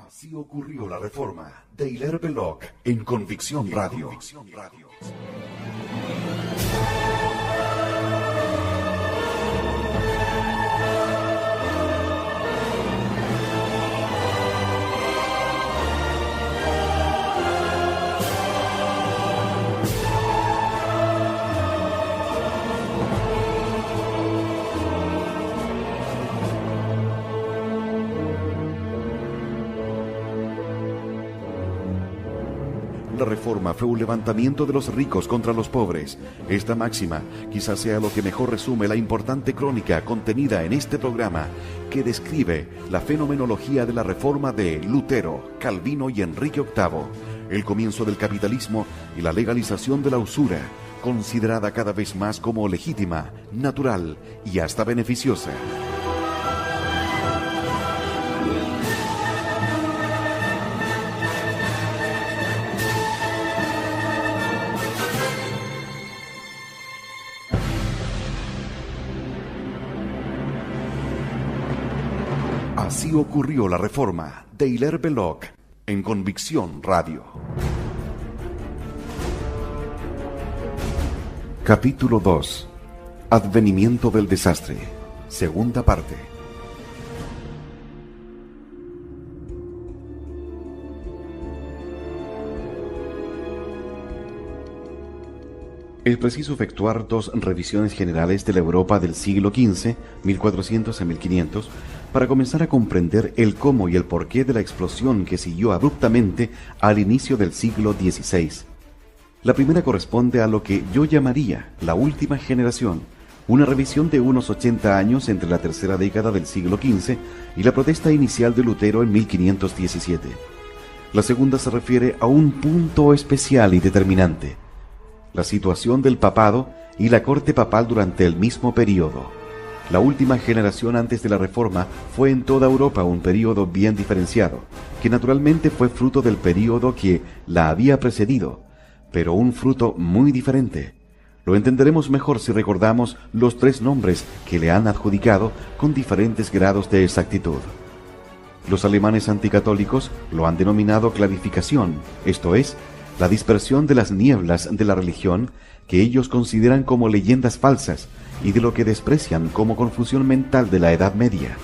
Así ocurrió la reforma de Hilaire Belloc en Convicción Radio. La reforma fue un levantamiento de los ricos contra los pobres. Esta máxima quizás sea lo que mejor resume la importante crónica contenida en este programa, que describe la fenomenología de la reforma de Lutero, Calvino y Enrique VIII, el comienzo del capitalismo y la legalización de la usura, considerada cada vez más como legítima, natural y hasta beneficiosa. Así ocurrió la reforma de Hilaire Belloc en Convicción Radio. Capítulo 2. Advenimiento del desastre. Segunda parte. Es preciso efectuar dos revisiones generales de la Europa del siglo XV, 1400 a 1500, para comenzar a comprender el cómo y el porqué de la explosión que siguió abruptamente al inicio del siglo XVI. La primera corresponde a lo que yo llamaría la última generación, una revisión de unos 80 años entre la tercera década del siglo XV y la protesta inicial de Lutero en 1517. La segunda se refiere a un punto especial y determinante: la situación del papado y la corte papal durante el mismo período. La última generación antes de la Reforma fue en toda Europa un período bien diferenciado, que naturalmente fue fruto del período que la había precedido, pero un fruto muy diferente. Lo entenderemos mejor si recordamos los tres nombres que le han adjudicado con diferentes grados de exactitud. Los alemanes anticatólicos lo han denominado clarificación, esto es, la dispersión de las nieblas de la religión que ellos consideran como leyendas falsas y de lo que desprecian como confusión mental de la Edad Media.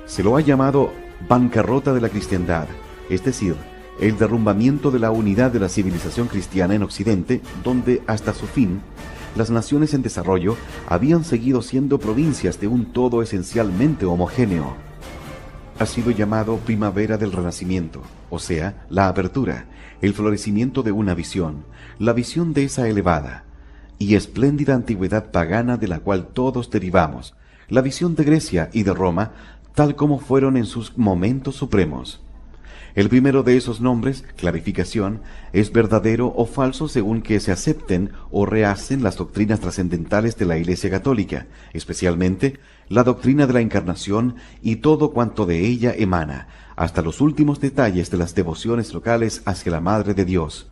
Se lo ha llamado bancarrota de la cristiandad, es decir, el derrumbamiento de la unidad de la civilización cristiana en Occidente, donde hasta su fin, las naciones en desarrollo habían seguido siendo provincias de un todo esencialmente homogéneo. Ha sido llamado primavera del Renacimiento, o sea, la apertura, el florecimiento de una visión, la visión de esa elevada y espléndida antigüedad pagana de la cual todos derivamos, la visión de Grecia y de Roma, tal como fueron en sus momentos supremos. El primero de esos nombres, clarificación, es verdadero o falso según que se acepten o rehacen las doctrinas trascendentales de la Iglesia Católica, especialmente la doctrina de la Encarnación y todo cuanto de ella emana, hasta los últimos detalles de las devociones locales hacia la Madre de Dios.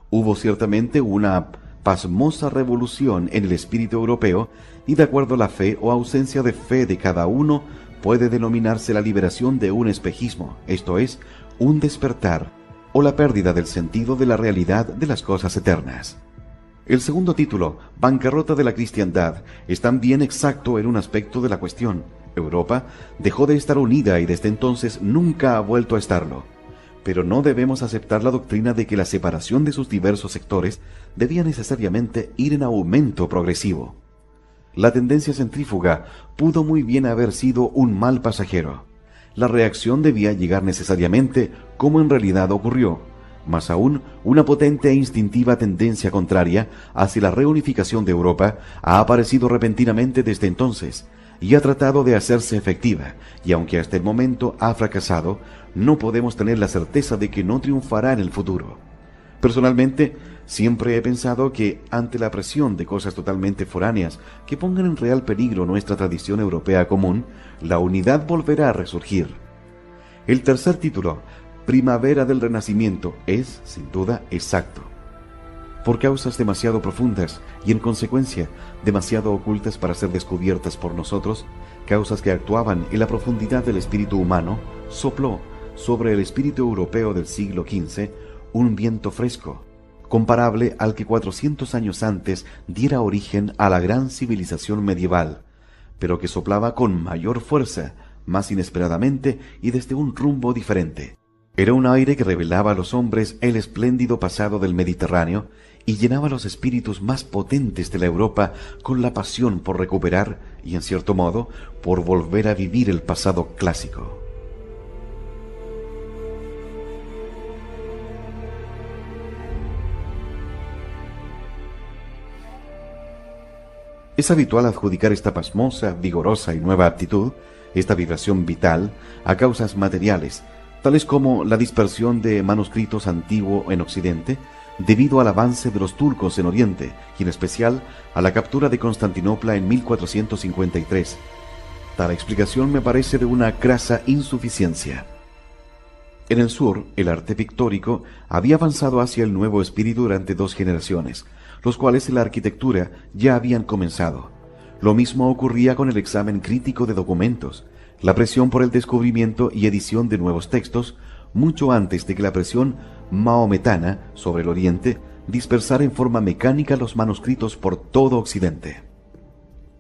Hubo ciertamente una pasmosa revolución en el espíritu europeo, y de acuerdo a la fe o ausencia de fe de cada uno, puede denominarse la liberación de un espejismo, esto es, un despertar, o la pérdida del sentido de la realidad de las cosas eternas. El segundo título, bancarrota de la cristiandad, es también exacto en un aspecto de la cuestión. Europa dejó de estar unida y desde entonces nunca ha vuelto a estarlo. Pero no debemos aceptar la doctrina de que la separación de sus diversos sectores debía necesariamente ir en aumento progresivo. La tendencia centrífuga pudo muy bien haber sido un mal pasajero. La reacción debía llegar necesariamente, como en realidad ocurrió, más aún una potente e instintiva tendencia contraria hacia la reunificación de Europa ha aparecido repentinamente desde entonces, y ha tratado de hacerse efectiva, y aunque hasta el momento ha fracasado, no podemos tener la certeza de que no triunfará en el futuro. Personalmente, siempre he pensado que, ante la presión de cosas totalmente foráneas que pongan en real peligro nuestra tradición europea común, la unidad volverá a resurgir. El tercer título, Primavera del Renacimiento, es, sin duda, exacto. Por causas demasiado profundas y, en consecuencia, demasiado ocultas para ser descubiertas por nosotros, causas que actuaban en la profundidad del espíritu humano, sopló, sobre el espíritu europeo del siglo XV un viento fresco, comparable al que 400 años antes diera origen a la gran civilización medieval, pero que soplaba con mayor fuerza, más inesperadamente y desde un rumbo diferente. Era un aire que revelaba a los hombres el espléndido pasado del Mediterráneo y llenaba los espíritus más potentes de la Europa con la pasión por recuperar y, en cierto modo, por volver a vivir el pasado clásico. Es habitual adjudicar esta pasmosa, vigorosa y nueva aptitud, esta vibración vital, a causas materiales, tales como la dispersión de manuscritos antiguos en Occidente, debido al avance de los turcos en Oriente, y en especial a la captura de Constantinopla en 1453. Tal explicación me parece de una crasa insuficiencia. En el sur, el arte pictórico había avanzado hacia el nuevo espíritu durante 2 generaciones, los cuales en la arquitectura ya habían comenzado. Lo mismo ocurría con el examen crítico de documentos, la presión por el descubrimiento y edición de nuevos textos, mucho antes de que la presión mahometana sobre el Oriente dispersara en forma mecánica los manuscritos por todo Occidente.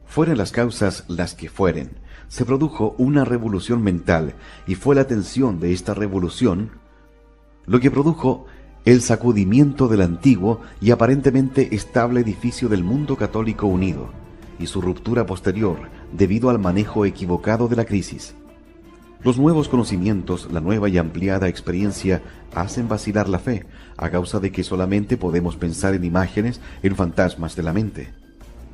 Fueran las causas las que fueren, se produjo una revolución mental, y fue la tensión de esta revolución lo que produjo el sacudimiento del antiguo y aparentemente estable edificio del mundo católico unido, y su ruptura posterior debido al manejo equivocado de la crisis. Los nuevos conocimientos, la nueva y ampliada experiencia hacen vacilar la fe, a causa de que solamente podemos pensar en imágenes, en fantasmas de la mente.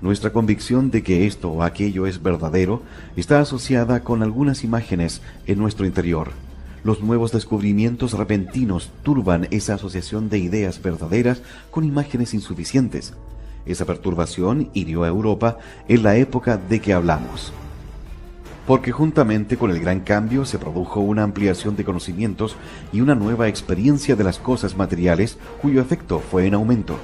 Nuestra convicción de que esto o aquello es verdadero está asociada con algunas imágenes en nuestro interior. Los nuevos descubrimientos repentinos turban esa asociación de ideas verdaderas con imágenes insuficientes. Esa perturbación hirió a Europa en la época de que hablamos, porque juntamente con el gran cambio se produjo una ampliación de conocimientos y una nueva experiencia de las cosas materiales cuyo efecto fue en aumento.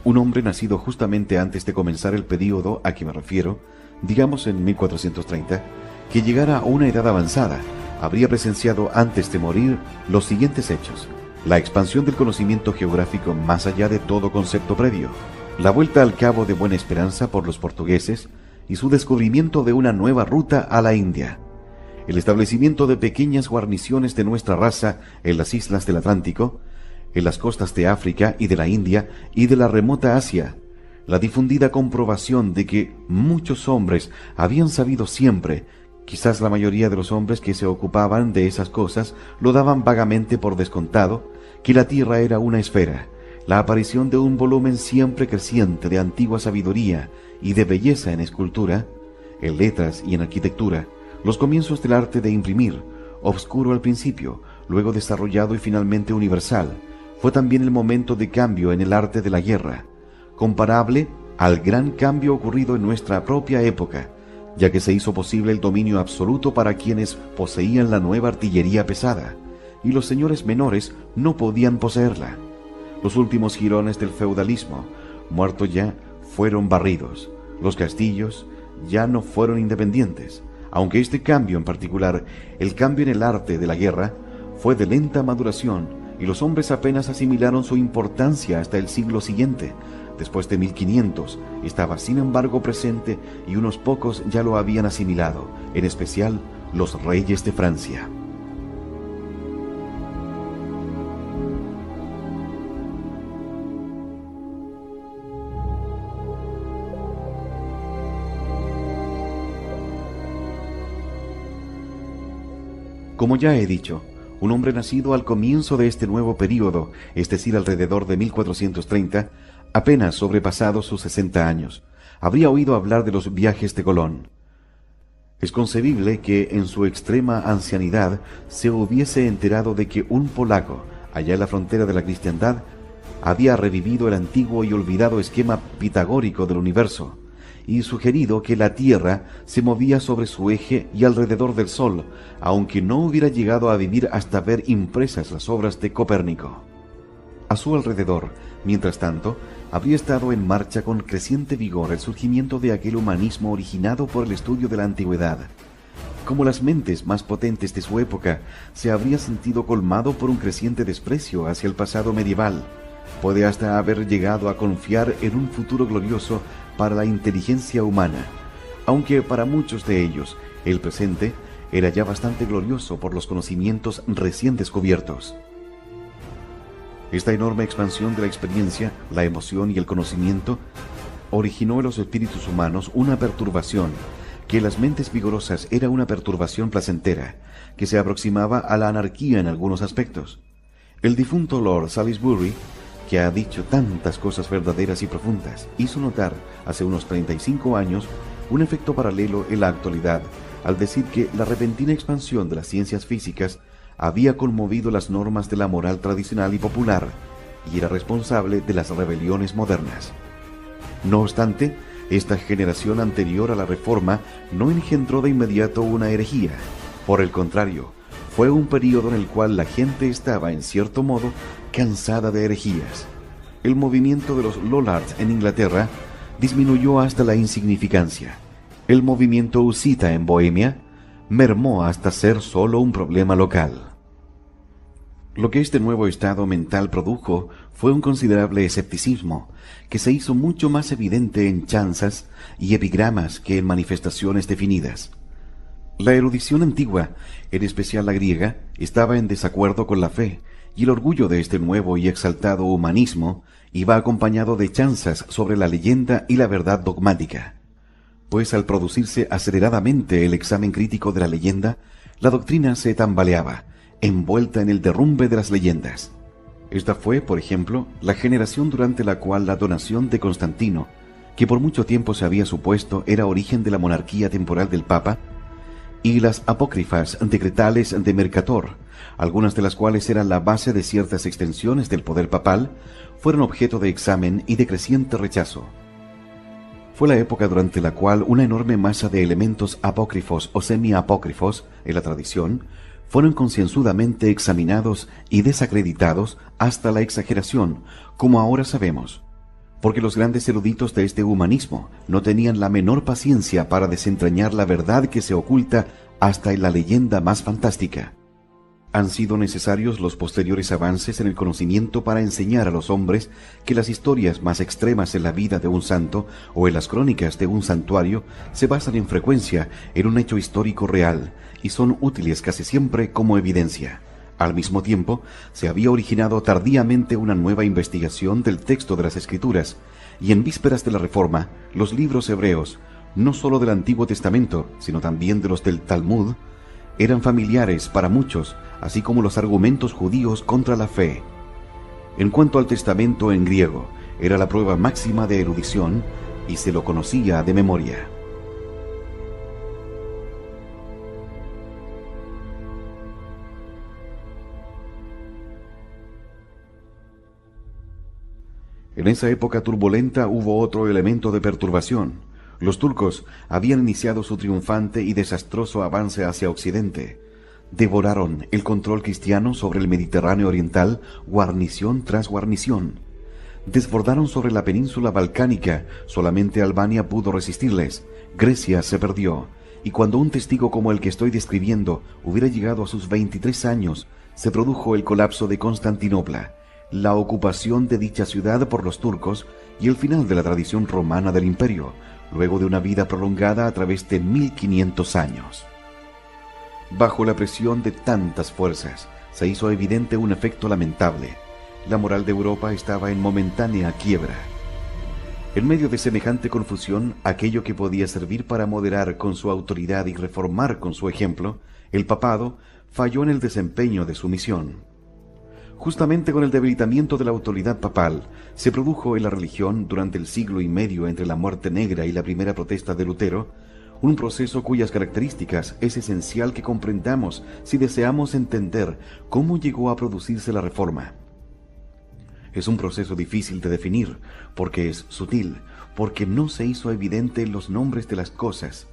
Un hombre nacido justamente antes de comenzar el período a que me refiero, digamos en 1430, que llegara a una edad avanzada, habría presenciado antes de morir los siguientes hechos: la expansión del conocimiento geográfico más allá de todo concepto previo, la vuelta al Cabo de Buena Esperanza por los portugueses y su descubrimiento de una nueva ruta a la India, el establecimiento de pequeñas guarniciones de nuestra raza en las islas del Atlántico, en las costas de África y de la India y de la remota Asia, la difundida comprobación de que muchos hombres habían sabido siempre, quizás la mayoría de los hombres que se ocupaban de esas cosas lo daban vagamente por descontado, que la Tierra era una esfera, la aparición de un volumen siempre creciente de antigua sabiduría y de belleza en escultura, en letras y en arquitectura, los comienzos del arte de imprimir, obscuro al principio, luego desarrollado y finalmente universal. Fue también el momento de cambio en el arte de la guerra, comparable al gran cambio ocurrido en nuestra propia época, ya que se hizo posible el dominio absoluto para quienes poseían la nueva artillería pesada, y los señores menores no podían poseerla. Los últimos jirones del feudalismo, muertos ya, fueron barridos. Los castillos ya no fueron independientes, aunque este cambio en particular, el cambio en el arte de la guerra, fue de lenta maduración, y los hombres apenas asimilaron su importancia hasta el siglo siguiente. Después de 1500, estaba sin embargo presente y unos pocos ya lo habían asimilado, en especial los reyes de Francia. Como ya he dicho, un hombre nacido al comienzo de este nuevo período, es decir, alrededor de 1430, apenas sobrepasados sus 60 años, habría oído hablar de los viajes de Colón. Es concebible que en su extrema ancianidad se hubiese enterado de que un polaco, allá en la frontera de la cristiandad, había revivido el antiguo y olvidado esquema pitagórico del universo, y sugerido que la Tierra se movía sobre su eje y alrededor del Sol, aunque no hubiera llegado a vivir hasta ver impresas las obras de Copérnico. A su alrededor, mientras tanto, habría estado en marcha con creciente vigor el surgimiento de aquel humanismo originado por el estudio de la antigüedad. como las mentes más potentes de su época se habría sentido colmado por un creciente desprecio hacia el pasado medieval. Puede hasta haber llegado a confiar en un futuro glorioso para la inteligencia humana, aunque para muchos de ellos el presente era ya bastante glorioso por los conocimientos recién descubiertos. Esta enorme expansión de la experiencia, la emoción y el conocimiento originó en los espíritus humanos una perturbación, que en las mentes vigorosas era una perturbación placentera, que se aproximaba a la anarquía en algunos aspectos. El difunto Lord Salisbury, que ha dicho tantas cosas verdaderas y profundas, hizo notar hace unos 35 años un efecto paralelo en la actualidad, al decir que la repentina expansión de las ciencias físicas había conmovido las normas de la moral tradicional y popular, y era responsable de las rebeliones modernas. No obstante, esta generación anterior a la Reforma no engendró de inmediato una herejía. Por el contrario, fue un período en el cual la gente estaba, en cierto modo, cansada de herejías. El movimiento de los Lollards en Inglaterra disminuyó hasta la insignificancia. El movimiento husita en Bohemia mermó hasta ser solo un problema local. Lo que este nuevo estado mental produjo fue un considerable escepticismo, que se hizo mucho más evidente en chanzas y epigramas que en manifestaciones definidas. La erudición antigua, en especial la griega, estaba en desacuerdo con la fe, y el orgullo de este nuevo y exaltado humanismo iba acompañado de chanzas sobre la leyenda y la verdad dogmática. Pues al producirse aceleradamente el examen crítico de la leyenda, la doctrina se tambaleaba, envuelta en el derrumbe de las leyendas. Esta fue, por ejemplo, la generación durante la cual la donación de Constantino, que por mucho tiempo se había supuesto era origen de la monarquía temporal del Papa, y las apócrifas decretales de Mercator, algunas de las cuales eran la base de ciertas extensiones del poder papal, fueron objeto de examen y de creciente rechazo. Fue la época durante la cual una enorme masa de elementos apócrifos o semi-apócrifos en la tradición fueron concienzudamente examinados y desacreditados hasta la exageración, como ahora sabemos, porque los grandes eruditos de este humanismo no tenían la menor paciencia para desentrañar la verdad que se oculta hasta en la leyenda más fantástica. Han sido necesarios los posteriores avances en el conocimiento para enseñar a los hombres que las historias más extremas en la vida de un santo o en las crónicas de un santuario se basan en frecuencia en un hecho histórico real y son útiles casi siempre como evidencia. Al mismo tiempo, se había originado tardíamente una nueva investigación del texto de las Escrituras, y en vísperas de la Reforma, los libros hebreos, no sólo del Antiguo Testamento, sino también de los del Talmud, eran familiares para muchos, así como los argumentos judíos contra la fe. En cuanto al Testamento en griego, era la prueba máxima de erudición, y se lo conocía de memoria. En esa época turbulenta hubo otro elemento de perturbación. Los turcos habían iniciado su triunfante y desastroso avance hacia Occidente. Devoraron el control cristiano sobre el Mediterráneo oriental, guarnición tras guarnición. Desbordaron sobre la península balcánica, solamente Albania pudo resistirles. Grecia se perdió, y cuando un testigo como el que estoy describiendo hubiera llegado a sus 23 años, se produjo el colapso de Constantinopla, la ocupación de dicha ciudad por los turcos y el final de la tradición romana del imperio, luego de una vida prolongada a través de 1500 años. Bajo la presión de tantas fuerzas, se hizo evidente un efecto lamentable. La moral de Europa estaba en momentánea quiebra. En medio de semejante confusión, aquello que podía servir para moderar con su autoridad y reformar con su ejemplo, el papado falló en el desempeño de su misión. Justamente con el debilitamiento de la autoridad papal, se produjo en la religión, durante el siglo y medio entre la Muerte Negra y la primera protesta de Lutero, un proceso cuyas características es esencial que comprendamos si deseamos entender cómo llegó a producirse la Reforma. Es un proceso difícil de definir, porque es sutil, porque no se hizo evidente en los nombres de las cosas,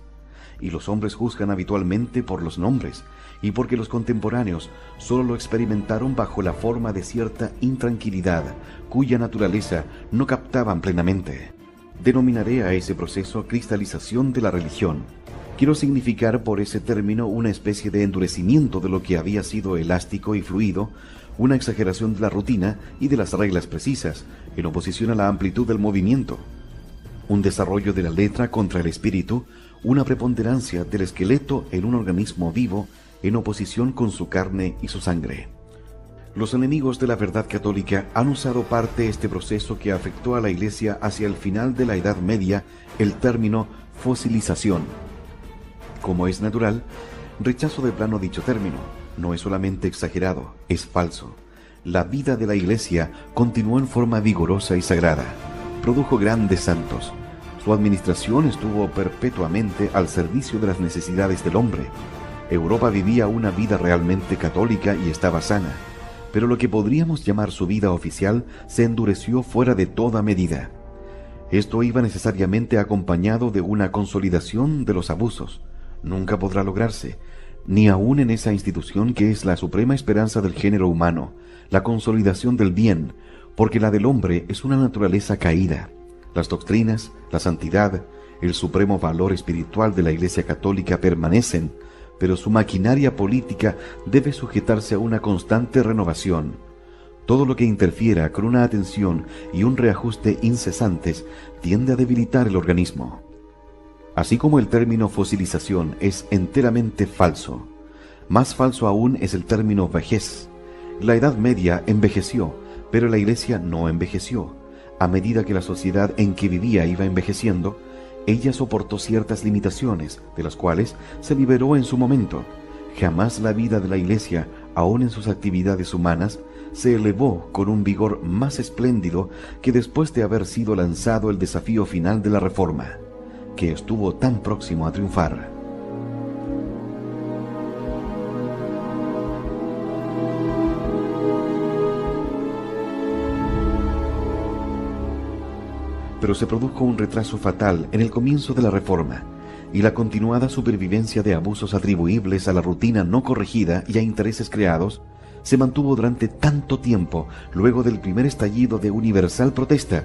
y los hombres juzgan habitualmente por los nombres, y porque los contemporáneos solo lo experimentaron bajo la forma de cierta intranquilidad, cuya naturaleza no captaban plenamente. Denominaré a ese proceso cristalización de la religión, Quiero significar por ese término una especie de endurecimiento de lo que había sido elástico y fluido, una exageración de la rutina y de las reglas precisas, en oposición a la amplitud del movimiento, un desarrollo de la letra contra el espíritu, una preponderancia del esqueleto en un organismo vivo en oposición con su carne y su sangre. Los enemigos de la verdad católica han usado parte de este proceso que afectó a la Iglesia hacia el final de la Edad Media, el término fosilización. Como es natural, rechazo de plano dicho término. No es solamente exagerado, es falso. La vida de la Iglesia continuó en forma vigorosa y sagrada. Produjo grandes santos. Su administración estuvo perpetuamente al servicio de las necesidades del hombre. Europa vivía una vida realmente católica y estaba sana, pero lo que podríamos llamar su vida oficial se endureció fuera de toda medida. Esto iba necesariamente acompañado de una consolidación de los abusos. Nunca podrá lograrse, ni aun en esa institución que es la suprema esperanza del género humano, la consolidación del bien, porque la del hombre es una naturaleza caída. Las doctrinas, la santidad, el supremo valor espiritual de la Iglesia Católica permanecen, pero su maquinaria política debe sujetarse a una constante renovación. Todo lo que interfiera con una atención y un reajuste incesantes tiende a debilitar el organismo. Así como el término fosilización es enteramente falso, más falso aún es el término vejez. La Edad Media envejeció, pero la Iglesia no envejeció. A medida que la sociedad en que vivía iba envejeciendo, ella soportó ciertas limitaciones, de las cuales se liberó en su momento. Jamás la vida de la Iglesia, aun en sus actividades humanas, se elevó con un vigor más espléndido que después de haber sido lanzado el desafío final de la Reforma, que estuvo tan próximo a triunfar. Pero se produjo un retraso fatal en el comienzo de la Reforma, y la continuada supervivencia de abusos atribuibles a la rutina no corregida y a intereses creados se mantuvo durante tanto tiempo luego del primer estallido de universal protesta,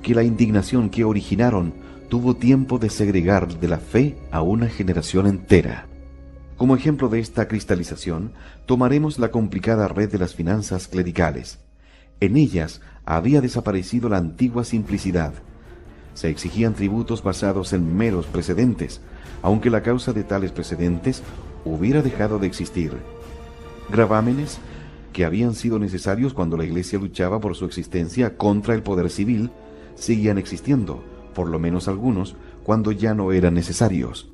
que la indignación que originaron tuvo tiempo de segregar de la fe a una generación entera. Como ejemplo de esta cristalización, tomaremos la complicada red de las finanzas clericales. En ellas había desaparecido la antigua simplicidad. Se exigían tributos basados en meros precedentes, aunque la causa de tales precedentes hubiera dejado de existir. Gravámenes que habían sido necesarios cuando la Iglesia luchaba por su existencia contra el poder civil, seguían existiendo, por lo menos algunos, cuando ya no eran necesarios.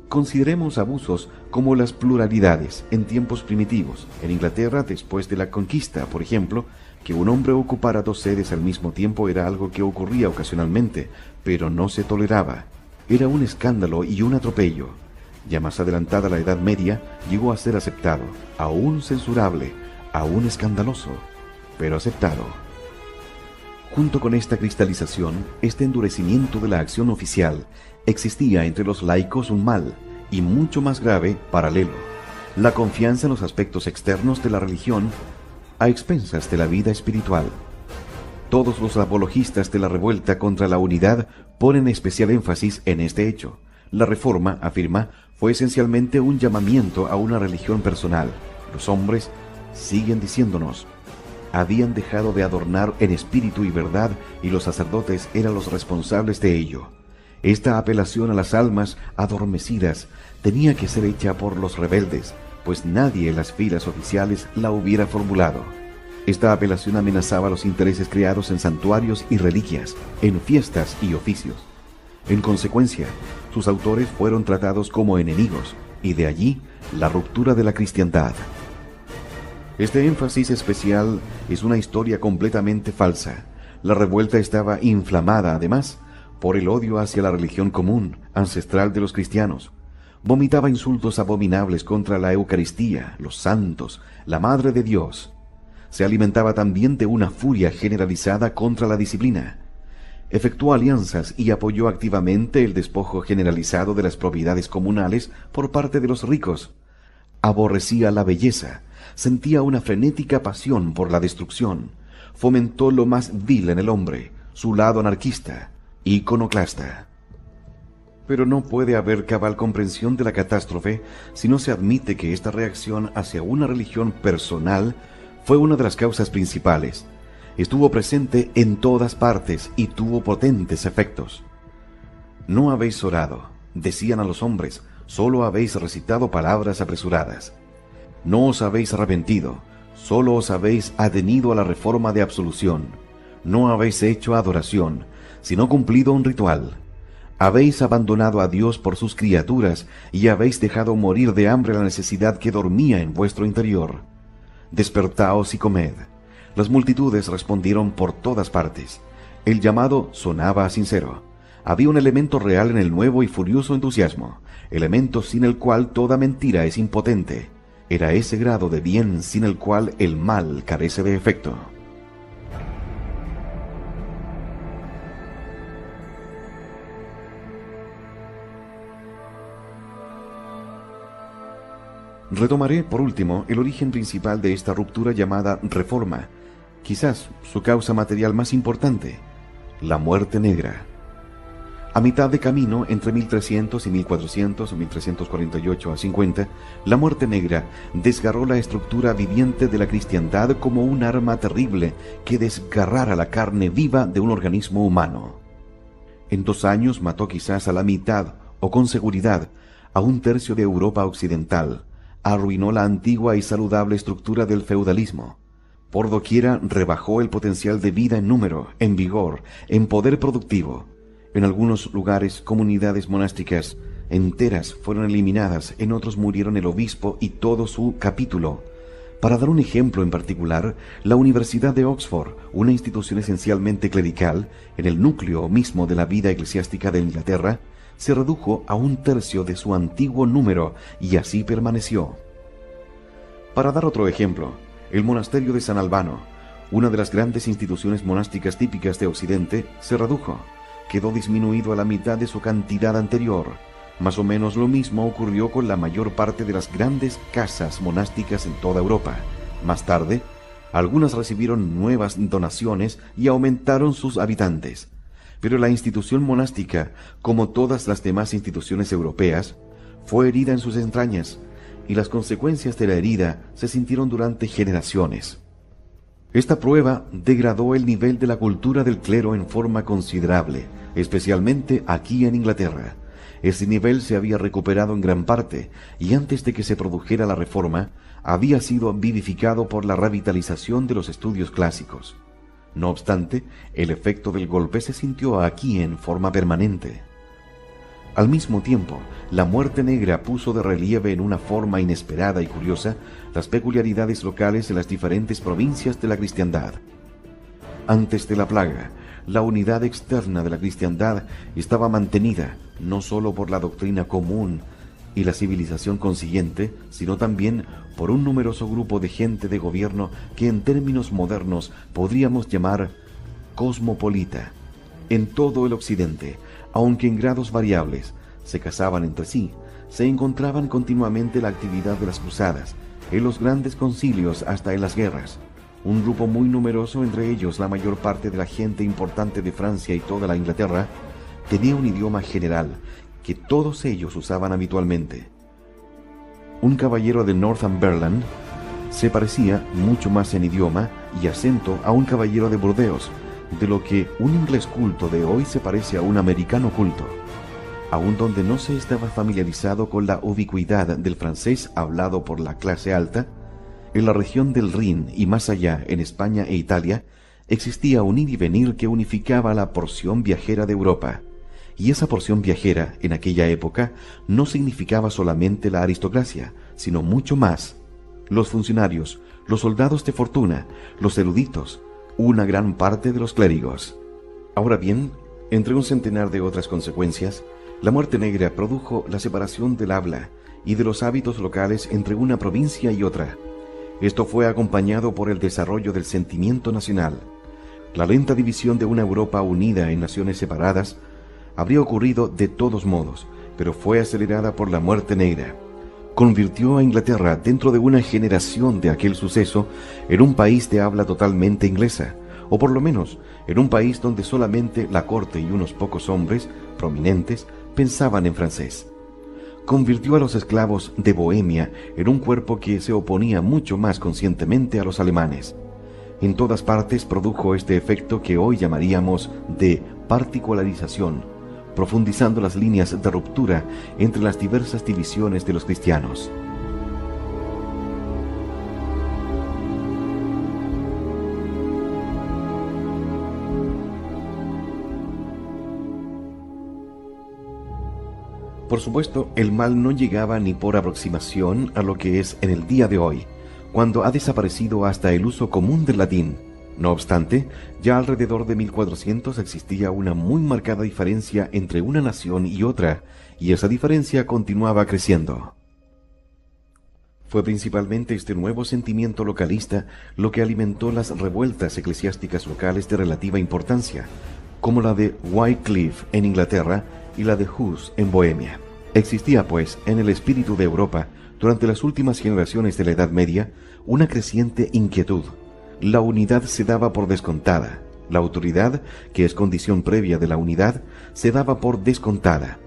Consideremos abusos como las pluralidades en tiempos primitivos. En Inglaterra, después de la conquista, por ejemplo, que un hombre ocupara dos sedes al mismo tiempo era algo que ocurría ocasionalmente, pero no se toleraba. Era un escándalo y un atropello. Ya más adelantada la Edad Media, llegó a ser aceptado, aún censurable, aún escandaloso, pero aceptado. Junto con esta cristalización, este endurecimiento de la acción oficial, existía entre los laicos un mal, y mucho más grave, paralelo: la confianza en los aspectos externos de la religión, a expensas de la vida espiritual. Todos los apologistas de la revuelta contra la unidad ponen especial énfasis en este hecho. La Reforma, afirma, fue esencialmente un llamamiento a una religión personal. Los hombres, siguen diciéndonos, habían dejado de adornar en espíritu y verdad, y los sacerdotes eran los responsables de ello. Esta apelación a las almas adormecidas tenía que ser hecha por los rebeldes, pues nadie en las filas oficiales la hubiera formulado. Esta apelación amenazaba los intereses creados en santuarios y reliquias, en fiestas y oficios. En consecuencia, sus autores fueron tratados como enemigos, y de allí la ruptura de la cristiandad. Este énfasis especial es una historia completamente falsa. La revuelta estaba inflamada, además, por el odio hacia la religión común, ancestral de los cristianos. Vomitaba insultos abominables contra la Eucaristía, los santos, la Madre de Dios. Se alimentaba también de una furia generalizada contra la disciplina. Efectuó alianzas y apoyó activamente el despojo generalizado de las propiedades comunales por parte de los ricos. Aborrecía la belleza, sentía una frenética pasión por la destrucción, fomentó lo más vil en el hombre, su lado anarquista, iconoclasta. Pero no puede haber cabal comprensión de la catástrofe si no se admite que esta reacción hacia una religión personal fue una de las causas principales. Estuvo presente en todas partes y tuvo potentes efectos. No habéis orado, decían a los hombres, solo habéis recitado palabras apresuradas. No os habéis arrepentido, solo os habéis adherido a la reforma de absolución. No habéis hecho adoración, sino cumplido un ritual. Habéis abandonado a Dios por sus criaturas y habéis dejado morir de hambre la necesidad que dormía en vuestro interior. Despertaos y comed. Las multitudes respondieron por todas partes. El llamado sonaba sincero. Había un elemento real en el nuevo y furioso entusiasmo, elemento sin el cual toda mentira es impotente. Era ese grado de bien sin el cual el mal carece de efecto. Retomaré, por último, el origen principal de esta ruptura llamada Reforma, quizás su causa material más importante, la muerte negra. A mitad de camino, entre 1300 y 1400 o 1348 a 50, la muerte negra desgarró la estructura viviente de la cristiandad como un arma terrible que desgarrara la carne viva de un organismo humano. En 2 años mató quizás a la mitad, o con seguridad, a 1/3 de Europa occidental, arruinó la antigua y saludable estructura del feudalismo. Por doquiera rebajó el potencial de vida en número, en vigor, en poder productivo. En algunos lugares, comunidades monásticas enteras fueron eliminadas, en otros murieron el obispo y todo su capítulo. Para dar un ejemplo en particular, la Universidad de Oxford, una institución esencialmente clerical, en el núcleo mismo de la vida eclesiástica de Inglaterra, se redujo a 1/3 de su antiguo número y así permaneció. Para dar otro ejemplo, el monasterio de San Albano, una de las grandes instituciones monásticas típicas de Occidente, se redujo, quedó disminuido a la mitad de su cantidad anterior. Más o menos lo mismo ocurrió con la mayor parte de las grandes casas monásticas en toda Europa. Más tarde, algunas recibieron nuevas donaciones y aumentaron sus habitantes. Pero la institución monástica, como todas las demás instituciones europeas, fue herida en sus entrañas, y las consecuencias de la herida se sintieron durante generaciones. Esta prueba degradó el nivel de la cultura del clero en forma considerable, especialmente aquí en Inglaterra. Ese nivel se había recuperado en gran parte, y antes de que se produjera la reforma, había sido vivificado por la revitalización de los estudios clásicos. No obstante, el efecto del golpe se sintió aquí en forma permanente. Al mismo tiempo, la muerte negra puso de relieve en una forma inesperada y curiosa las peculiaridades locales de las diferentes provincias de la cristiandad. Antes de la plaga, la unidad externa de la cristiandad estaba mantenida no sólo por la doctrina común y la civilización consiguiente, sino también por un numeroso grupo de gente de gobierno que en términos modernos podríamos llamar cosmopolita. En todo el occidente, aunque en grados variables, se casaban entre sí, se encontraban continuamente la actividad de las cruzadas, en los grandes concilios hasta en las guerras. Un grupo muy numeroso, entre ellos la mayor parte de la gente importante de Francia y toda la Inglaterra, tenía un idioma general que todos ellos usaban habitualmente. Un caballero de Northumberland se parecía mucho más en idioma y acento a un caballero de Burdeos, de lo que un inglés culto de hoy se parece a un americano culto. Aun donde no se estaba familiarizado con la ubicuidad del francés hablado por la clase alta, en la región del Rin y más allá, en España e Italia, existía un ir y venir que unificaba la porción viajera de Europa. Y esa porción viajera, en aquella época, no significaba solamente la aristocracia, sino mucho más. Los funcionarios, los soldados de fortuna, los eruditos, una gran parte de los clérigos. Ahora bien, entre un centenar de otras consecuencias, la muerte negra produjo la separación del habla y de los hábitos locales entre una provincia y otra. Esto fue acompañado por el desarrollo del sentimiento nacional. La lenta división de una Europa unida en naciones separadas habría ocurrido de todos modos, pero fue acelerada por la muerte negra. Convirtió a Inglaterra, dentro de una generación de aquel suceso, en un país de habla totalmente inglesa, o por lo menos en un país donde solamente la corte y unos pocos hombres prominentes pensaban en francés. Convirtió a los esclavos de Bohemia en un cuerpo que se oponía mucho más conscientemente a los alemanes. En todas partes produjo este efecto que hoy llamaríamos de particularización, profundizando las líneas de ruptura entre las diversas divisiones de los cristianos. Por supuesto, el mal no llegaba ni por aproximación a lo que es en el día de hoy, cuando ha desaparecido hasta el uso común del latín. No obstante, ya alrededor de 1400 existía una muy marcada diferencia entre una nación y otra, y esa diferencia continuaba creciendo. Fue principalmente este nuevo sentimiento localista lo que alimentó las revueltas eclesiásticas locales de relativa importancia, como la de Wycliffe en Inglaterra y la de Hus en Bohemia. Existía, pues, en el espíritu de Europa, durante las últimas generaciones de la Edad Media, una creciente inquietud. La unidad se daba por descontada. La autoridad, que es condición previa de la unidad, se daba por descontada.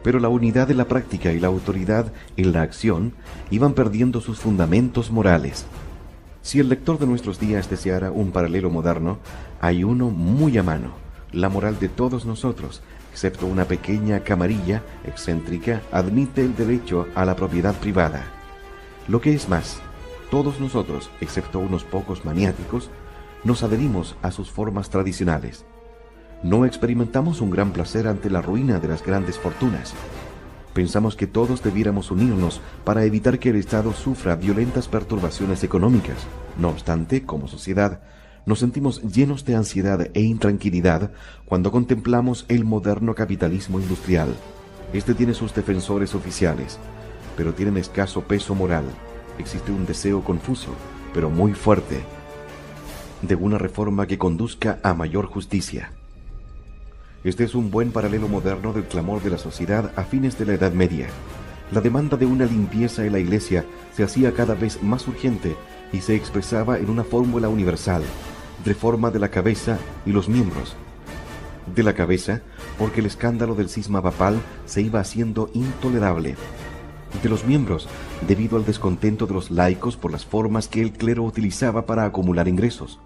Pero la unidad en la práctica y la autoridad en la acción iban perdiendo sus fundamentos morales. Si el lector de nuestros días deseara un paralelo moderno, hay uno muy a mano: la moral de todos nosotros, excepto una pequeña camarilla excéntrica, admite el derecho a la propiedad privada. Lo que es más, todos nosotros, excepto unos pocos maniáticos, nos adherimos a sus formas tradicionales. No experimentamos un gran placer ante la ruina de las grandes fortunas. Pensamos que todos debiéramos unirnos para evitar que el Estado sufra violentas perturbaciones económicas. No obstante, como sociedad, nos sentimos llenos de ansiedad e intranquilidad cuando contemplamos el moderno capitalismo industrial. Este tiene sus defensores oficiales, pero tienen escaso peso moral. Existe un deseo confuso, pero muy fuerte, de una reforma que conduzca a mayor justicia. Este es un buen paralelo moderno del clamor de la sociedad a fines de la Edad Media. La demanda de una limpieza en la Iglesia se hacía cada vez más urgente y se expresaba en una fórmula universal: reforma de la cabeza y los miembros. De la cabeza, porque el escándalo del cisma papal se iba haciendo intolerable. De los miembros, debido al descontento de los laicos por las formas que el clero utilizaba para acumular ingresos.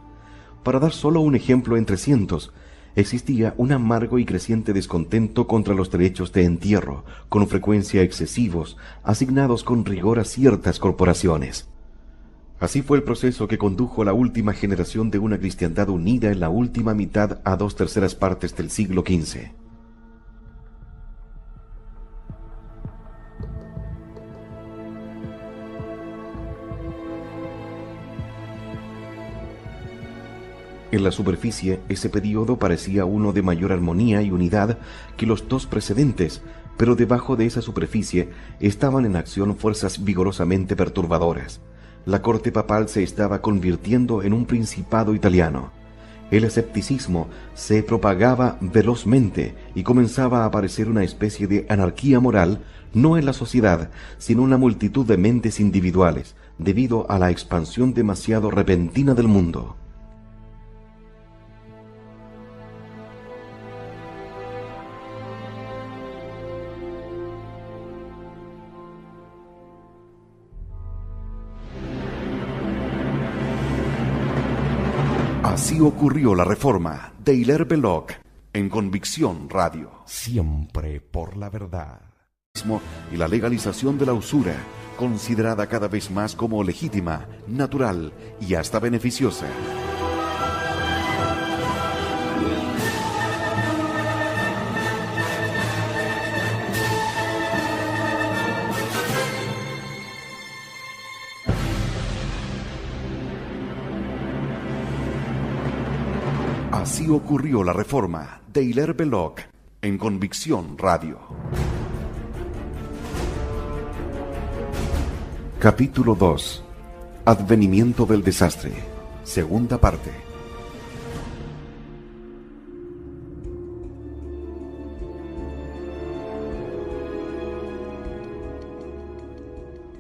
Para dar solo un ejemplo entre cientos, existía un amargo y creciente descontento contra los derechos de entierro, con frecuencia excesivos, asignados con rigor a ciertas corporaciones. Así fue el proceso que condujo a la última generación de una cristiandad unida en la última mitad a 2/3 partes del siglo XV. En la superficie, ese período parecía uno de mayor armonía y unidad que los dos precedentes, pero debajo de esa superficie estaban en acción fuerzas vigorosamente perturbadoras. La corte papal se estaba convirtiendo en un principado italiano. El escepticismo se propagaba velozmente y comenzaba a aparecer una especie de anarquía moral, no en la sociedad, sino en una multitud de mentes individuales, debido a la expansión demasiado repentina del mundo. Así ocurrió la reforma de Hilaire Belloc en Convicción Radio. Siempre por la verdad. Y la legalización de la usura, considerada cada vez más como legítima, natural y hasta beneficiosa. Así ocurrió la reforma de Hilaire Belloc en Convicción Radio. Capítulo 2. Advenimiento del desastre. Segunda parte.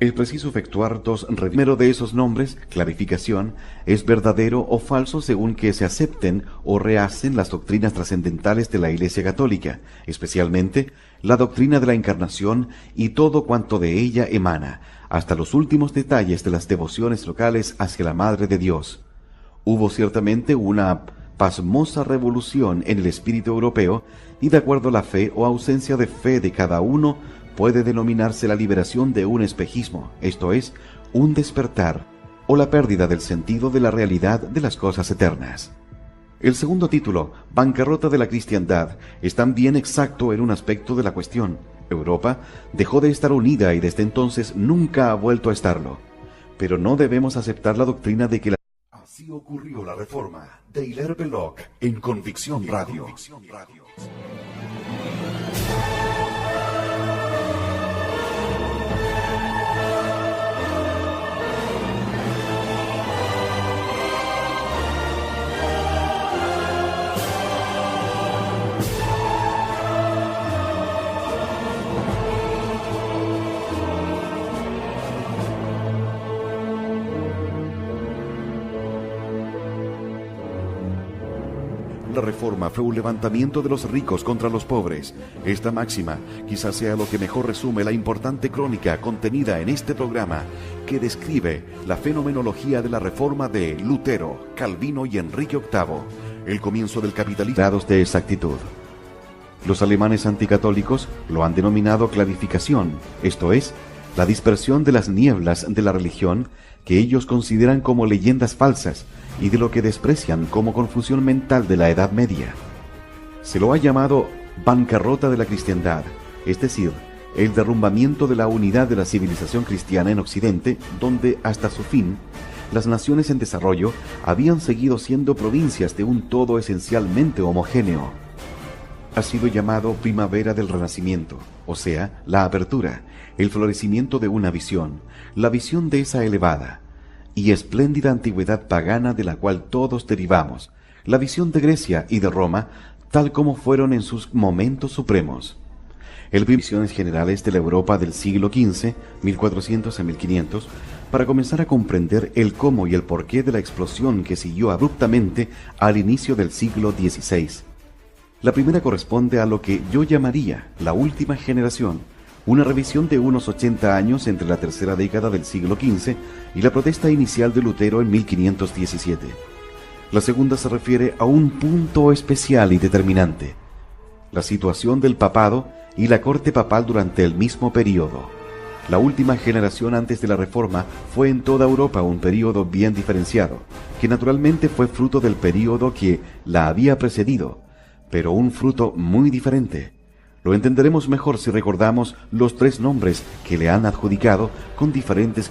Es preciso efectuar dos revisiones. Primero de esos nombres, clarificación, es verdadero o falso según que se acepten o rehacen las doctrinas trascendentales de la Iglesia Católica, especialmente la doctrina de la Encarnación y todo cuanto de ella emana, hasta los últimos detalles de las devociones locales hacia la Madre de Dios. Hubo ciertamente una pasmosa revolución en el espíritu europeo, y de acuerdo a la fe o ausencia de fe de cada uno, puede denominarse la liberación de un espejismo, esto es, un despertar, o la pérdida del sentido de la realidad de las cosas eternas. El segundo título, Bancarrota de la Cristiandad, es también exacto en un aspecto de la cuestión. Europa dejó de estar unida y desde entonces nunca ha vuelto a estarlo. Pero no debemos aceptar la doctrina de que la... Así ocurrió la reforma de Hilaire Belloc en Convicción Radio. La reforma fue un levantamiento de los ricos contra los pobres. Esta máxima quizás sea lo que mejor resume la importante crónica contenida en este programa, que describe la fenomenología de la reforma de Lutero, Calvino y Enrique VIII, el comienzo del capitalismo. Dados de exactitud. Los alemanes anticatólicos lo han denominado clarificación, esto es, la dispersión de las nieblas de la religión que ellos consideran como leyendas falsas y de lo que desprecian como confusión mental de la Edad Media. Se lo ha llamado bancarrota de la cristiandad, es decir, el derrumbamiento de la unidad de la civilización cristiana en Occidente, donde hasta su fin, las naciones en desarrollo habían seguido siendo provincias de un todo esencialmente homogéneo. Ha sido llamado primavera del Renacimiento, o sea, la apertura, el florecimiento de una visión, la visión de esa elevada y espléndida antigüedad pagana de la cual todos derivamos, la visión de Grecia y de Roma, tal como fueron en sus momentos supremos. El visiones generales de la Europa del siglo XV, 1400 a 1500, para comenzar a comprender el cómo y el porqué de la explosión que siguió abruptamente al inicio del siglo XVI. La primera corresponde a lo que yo llamaría la última generación, una revisión de unos 80 años entre la tercera década del siglo XV y la protesta inicial de Lutero en 1517. La segunda se refiere a un punto especial y determinante, la situación del papado y la corte papal durante el mismo período. La última generación antes de la Reforma fue en toda Europa un período bien diferenciado, que naturalmente fue fruto del período que la había precedido, pero un fruto muy diferente. Lo entenderemos mejor si recordamos los tres nombres que le han adjudicado con diferentes